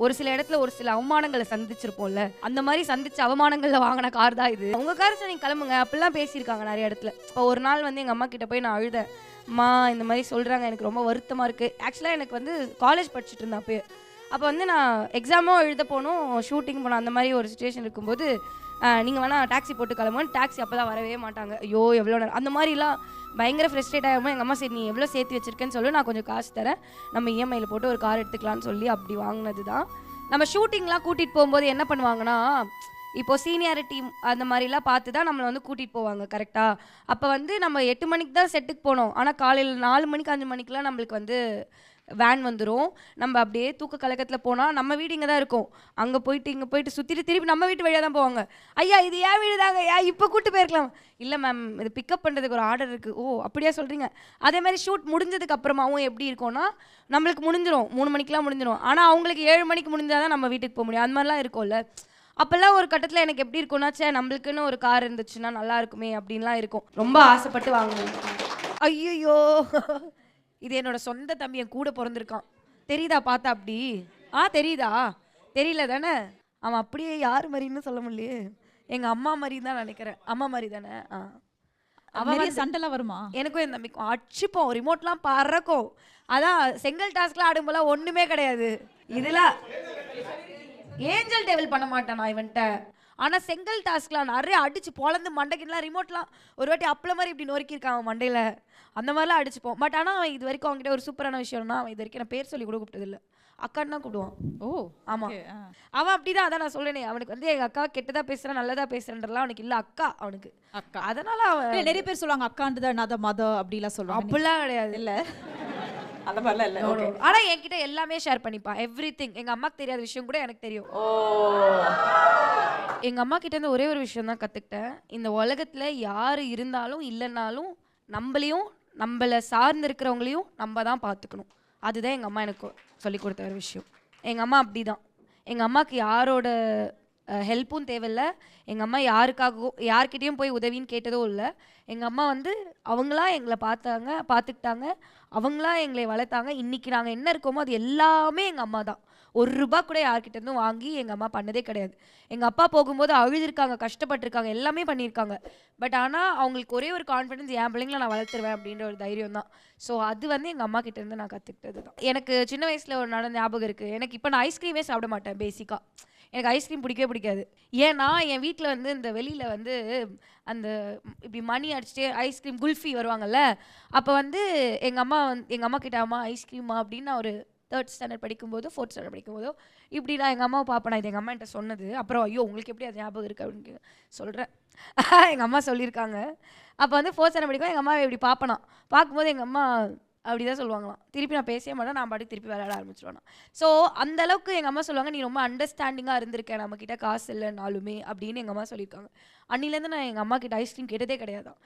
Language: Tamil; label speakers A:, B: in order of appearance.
A: ஒரு சில இடத்துல ஒரு சில அவமானங்கள சந்திச்சிருப்போம்ல. அந்த மாரி சந்திச்ச அவமானங்கள்ல வாங்குன கார் தான் இது. உங்க கார் சார் நீங்க கிளம்புங்க அப்படிலாம் பேசியிருக்காங்க நெறைய இடத்துல. இப்போ ஒரு நாள் வந்து எங்க அம்மா கிட்ட போய் நான் அழுதேன். அம்மா இந்த மாரி சொல்றாங்க எனக்கு ரொம்ப வருத்தமா இருக்கு. ஆக்சுவலா எனக்கு வந்து காலேஜ் படிச்சுட்டு இருந்தேன் அப்பயே. அப்போ வந்து நான் எக்ஸாமும் எழுத போணும், ஷூட்டிங் போணும் அந்த மாரி ஒரு சிச்சுவேஷன் இருக்கும்போது, நீங்க வேணா டாக்ஸி போட்டு கிளம்புங்கன்னு டாக்ஸி அப்பதான் வரவே மாட்டாங்க. ஐயோ! எவ்வளோ நேரம் அந்த மாரிலாம் பயங்கர ஃப்ரஸ்ட்ரேட் ஆகும்போது எங்க அம்மா சரி நீ எவ்வளோ சேர்த்து வச்சிருக்கேன்னு சொல்லு நான் கொஞ்சம் காசு தரேன். நம்ம இஎம்ஐல போட்டு ஒரு கார் எடுத்துக்கலாம்னு சொல்லி அப்படி வாங்குனது தான். நம்ம ஷூட்டிங்லாம் கூட்டிட்டு போகும்போது என்ன பண்ணுவாங்கன்னா, இப்போ சீனியாரிட்டி அந்த மாதிரிலாம் பார்த்து தான் நம்மள வந்து கூட்டிட்டு போவாங்க கரெக்ட்டா? அப்ப வந்து நம்ம 8 மணிக்கு தான் செட்டுக்கு போனோம். ஆனா காலையில 4 மணிக்கு 5 மணிக்கெல்லாம் நம்மளுக்கு வந்து வேன் வந்துரும். நம்ம அப்படியே தூக்க கலக்கத்துல போனா நம்ம வீடு இங்க தான் இருக்கும். அங்க போயிட்டு, இங்க போயிட்டு சுத்திட்டு திருப்பி நம்ம வீட்டு வழியா தான் போவாங்க. ஐயா இது என் வீடு தாங்க. இப்ப கூட்டு போயிருக்கலாம். இல்ல மேம் இது பிக்கப் பண்றதுக்கு ஒரு ஆர்டர் இருக்கு. ஓ! அப்படியா சொல்றீங்க? அதே மாரி ஷூட் முடிஞ்சதுக்கு அப்புறமாவும் எப்படி இருக்கும்னா, நம்மளுக்கு முடிஞ்சிரும். 3 மணிக்கெல்லாம் முடிஞ்சிரும். ஆனா அவங்களுக்கு 7 மணிக்கு முடிஞ்சா தான் நம்ம வீட்டுக்கு போ முடியும். அந்த மாரிலாம் இருக்கும்ல. அப்பல்லாம் ஒரு கட்டத்துல எனக்கு எப்படி இருக்கும்னா, ச்சே நம்மளுக்குன்னு ஒரு கார் இருந்துச்சுன்னா நல்லா இருக்குமே அப்படின்லாம் இருக்கும். ரொம்ப ஆசைப்பட்டு வாங்குனேன். ஐய்யய்யோ! இது என்னோட சொந்த தம்பி என் கூட பொறந்திருக்கான். தெரியுதா பார்த்தா அப்படி? தெரியுதா? தெரியல தானே? அவன் அப்படியே யார் மாரின்னு சொல்ல முடியலையே. எங்க அம்மா மாரின்னு தான் நெனைக்கிறேன். அம்மா மாரி தானே? அவன்
B: நிறைய
A: வந்து
B: சண்டைலாம் வருமா?
A: எனக்கும் என் தம்பிக்கும் அடிச்சுப்போம். ரிமோட்லாம் பறக்கும். அதான் செங்கல் டாஸ்க்லாம் ஆடும்போதெல்லாம் ஒண்ணுமே கிடையாது. இதெல்லாம் ஏஞ்சல் டெவில் பண்ண மாட்டேன் நான் இவன்ட்ட. ஆனா செங்கல் டாஸ்க்லாம் நெறைய அடிச்சு பொளந்து மண்டைக்குலாம் ரிமோட்லாம் ஒரு வாட்டி அப்பள மாரி இப்படி நொறுக்கியிருக்கான் அவன் மண்டையில. அந்த மாரிலாம் அடிச்சுப்போம். பட் ஆனா அவன் இதுவரைக்கும் அவன்கிட்ட ஒரு சூப்பரான விஷயம்னா, அவன் இதுவரைக்கும் நான் பேர் சொல்லி கூட கூப்பிட்டதில்ல. அக்கான்னு தான் கூப்பிடுவான்.
B: ஓ!
A: ஆமா.
B: ஓகே.
A: அவன் அப்படிதான் அதான் நான் சொல்றேனே. அவனுக்கு வந்து எங்க அக்கா கெட்டதா பேசுறேன், நல்லதா பேசுறேன்றலாம் அவனுக்கு இல்ல. அக்கா அவனுக்கு.
B: அக்கா.
A: அதனால அவன்
B: இல்ல நிறைய பேர் சொல்லுவாங்க அக்கான்றது another mother அப்படிலாம் சொல்லுவாங்க.
A: அப்படிலாம் கிடையாது.
B: இல்ல. அந்த மாதிரிலாம் இல்ல.
A: No, no.
B: ஓகே.
A: ஆனா என்கிட்ட எல்லாமே ஷேர் பண்ணிப்பான். எவ்ரிதிங். எங்க அம்மாக்கு தெரியாத விஷயம் கூட எனக்கு தெரியும்.
B: ஓ!
A: எங்க அம்மா கிட்ட இருந்து ஒரே ஒரு விஷயம் தான் கத்துக்கிட்டேன். இந்த உலகத்துல யாரு இருந்தாலும் இல்லனாலும் நம்மளையும் நம்மள சார்ந்து இருக்கிறவங்களையும் நம்ம தான் பார்த்துக்கணும். அதுதான் எங்க அம்மா எனக்கு சொல்லிக் கொடுத்த ஒரு விஷயம். எங்க அம்மா அப்படிதான். எங்க அம்மாக்கு யாரோட ஹெல்ப்பும் தேவையில்ல. எங்க அம்மா யார்கிட்டயும் போய் உதவின்னு கேட்டதும் இல்ல. எங்க அம்மா வந்து அவங்களா எங்கள பார்த்துக்கிட்டாங்க. அவங்களா எங்களை வளர்த்தாங்க. இன்னைக்கு நாங்க என்ன இருக்கோமோ அது எல்லாமே எங்க அம்மா தான். ₹1 கூட யார்கிட்ட இருந்தும் வாங்கி எங்க அம்மா பண்ணதே கிடையாது. எங்க அப்பா போகும்போது அழுதுருக்காங்க, கஷ்டப்பட்டுருக்காங்க, எல்லாமே பண்ணியிருக்காங்க. பட் ஆனா அவங்களுக்கு ஒரே ஒரு கான்ஃபிடன்ஸ் என் பிள்ளைங்கள நான் வளர்த்துருவேன் அப்படின்ற ஒரு தைரியம் தான். ஸோ அது வந்து எங்க அம்மா கிட்ட இருந்து நான் கத்துக்கிட்டது தான். எனக்கு சின்ன வயசுல ஒரு நடந்த ஞாபகம் இருக்கு. எனக்கு இப்ப நான் ஐஸ்கிரீமே சாப்பிட மாட்டேன் பேசிக்கா. எனக்கு ஐஸ்கிரீம் பிடிக்கவே பிடிக்காது. ஏன்னா என் வீட்ல வந்து இந்த வெளியில வந்து அந்த இப்படி மணி அடிச்சுட்டே ஐஸ்கிரீம் குல்ஃபி வருவாங்கல்ல. அப்ப வந்து எங்க அம்மா கிட்ட அம்மா ஐஸ்கிரீமா அப்படின்னு நான் ஒரு 3rd ஸ்டாண்டர்ட் படிக்கும்போதோ 4th ஸ்டாண்டர்ட் படிக்கும்போதோ இப்படி நான் எங்க அம்மாவை பார்ப்பேன். நான் இது எங்க அம்மா என்கிட்ட சொன்னது. அப்புறம் ஐயோ உங்களுக்கு எப்படி அது ஞாபகம் இருக்கு அப்படின்னு சொல்றேன். எங்க அம்மா சொல்லியிருக்காங்க. அப்போ வந்து 4th ஸ்டாண்டர்ட் படிக்கும்போது எங்க அம்மாவை இப்படி பார்ப்பேனா. பார்க்கும்போது எங்க அம்மா அப்படிதான் சொல்லுவாங்களாம். திருப்பி நான் பேசவே மாட்டேன். நான் பாட்டுக்கு திருப்பி விளையாட ஆரம்பிச்சிருவேன். ஸோ அந்த அளவுக்கு எங்க அம்மா சொல்லுவாங்க நீ ரொம்ப அண்டர்ஸ்டாண்டிங்கா இருந்திருக்க நம்ம கிட்ட காசு இல்லைனாலுமே அப்படின்னு எங்க அம்மா சொல்லியிருக்காங்க. அன்னிலேருந்து நான் எங்க அம்மா கிட்ட ஐஸ்கிரீம் கேட்டதே கிடையாதான்.